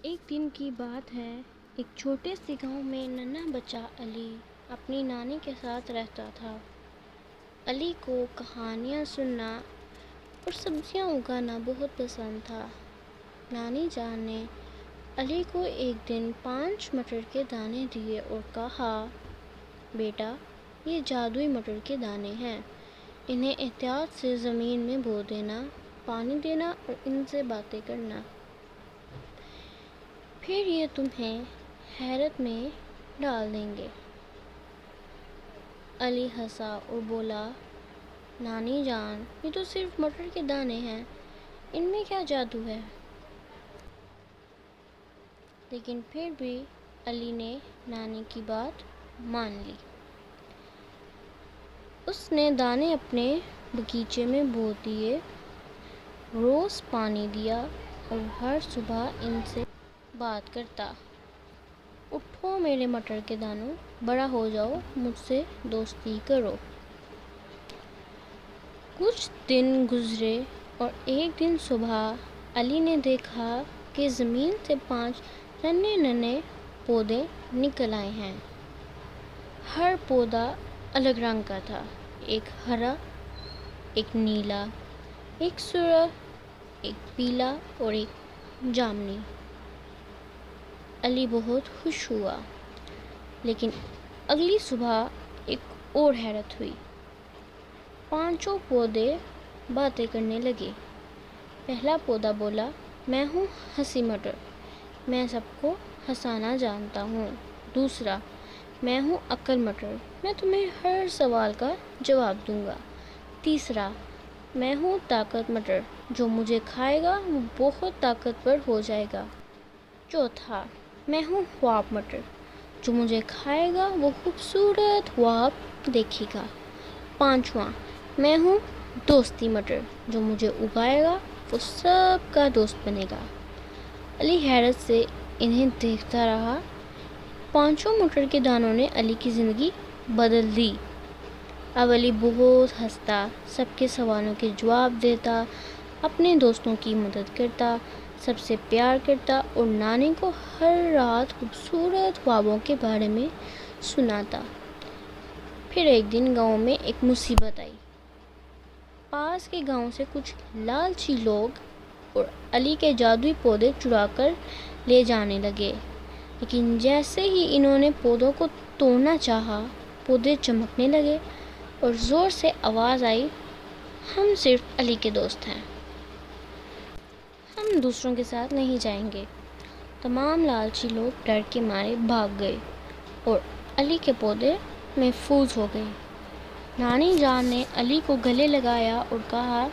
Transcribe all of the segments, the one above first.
ایک دن کی بات ہے، ایک چھوٹے سے گاؤں میں ننھا بچہ علی اپنی نانی کے ساتھ رہتا تھا۔ علی کو کہانیاں سننا اور سبزیاں اگانا بہت پسند تھا۔ نانی جان نے علی کو ایک دن 5 مٹر کے دانے دیے اور کہا، بیٹا، یہ جادوئی مٹر کے دانے ہیں، انہیں احتیاط سے زمین میں بو دینا، پانی دینا اور ان سے باتیں کرنا، پھر یہ تمہیں حیرت میں ڈال دیں گے۔ علی ہنسا اور بولا، نانی جان، یہ تو صرف مٹر کے دانے ہیں، ان میں کیا جادو ہے؟ لیکن پھر بھی علی نے نانی کی بات مان لی۔ اس نے دانے اپنے باغیچے میں بو دیے، روز پانی دیا اور ہر صبح ان سے بات کرتا، اٹھو میرے مٹر کے دانوں، بڑا ہو جاؤ، مجھ سے دوستی کرو۔ کچھ دن گزرے اور ایک دن صبح علی نے دیکھا کہ زمین سے 5 ننھے ننھے پودے نکل آئے ہیں۔ ہر پودا الگ رنگ کا تھا، ایک ہرا، ایک نیلا، ایک سرخ، ایک پیلا اور ایک جامنی۔ علی بہت خوش ہوا، لیکن اگلی صبح ایک اور حیرت ہوئی۔ 5 پودے باتیں کرنے لگے۔ پہلا پودا بولا، میں ہوں ہنسی مٹر، میں سب کو ہنسانا جانتا ہوں۔ دوسرا، میں ہوں عقل مٹر، میں تمہیں ہر سوال کا جواب دوں گا۔ تیسرا، میں ہوں طاقت مٹر، جو مجھے کھائے گا وہ بہت طاقتور ہو جائے گا۔ چوتھا، میں ہوں خواب مٹر، جو مجھے کھائے گا وہ خوبصورت خواب دیکھے گا۔ پانچواں، میں ہوں دوستی مٹر، جو مجھے اگائے گا وہ سب کا دوست بنے گا۔ علی حیرت سے انہیں دیکھتا رہا۔ 5 مٹر کے دانوں نے علی کی زندگی بدل دی۔ اب علی بہت ہنستا، سب کے سوالوں کے جواب دیتا، اپنے دوستوں کی مدد کرتا، سب سے پیار کرتا اور نانی کو ہر رات خوبصورت خوابوں کے بارے میں سناتا۔ پھر ایک دن گاؤں میں ایک مصیبت آئی۔ پاس کے گاؤں سے کچھ لالچی لوگ اور علی کے جادوئی پودے چرا کر لے جانے لگے، لیکن جیسے ہی انہوں نے پودوں کو توڑنا چاہا، پودے چمکنے لگے اور زور سے آواز آئی، ہم صرف علی کے دوست ہیں، ہم دوسروں کے ساتھ نہیں جائیں گے۔ تمام لالچی لوگ ڈر کے مارے بھاگ گئے اور علی کے پودے محفوظ ہو گئے۔ نانی جان نے علی کو گلے لگایا اور کہا،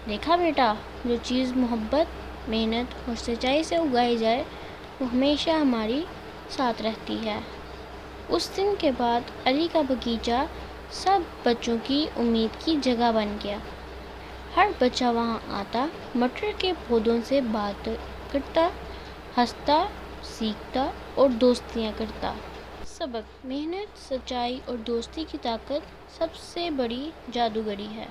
دیکھا بیٹا، جو چیز محبت، محنت اور سچائی سے اگائی جائے وہ ہمیشہ ہمارے ساتھ رہتی ہے۔ اس دن کے بعد علی کا باغیچہ سب بچوں کی امید کی جگہ بن گیا۔ ہر بچہ وہاں آتا، مٹر کے پودوں سے بات کرتا، ہنستا، سیکھتا اور دوستیاں کرتا۔ سبق: محنت، سچائی اور دوستی کی طاقت سب سے بڑی جادوگری ہے۔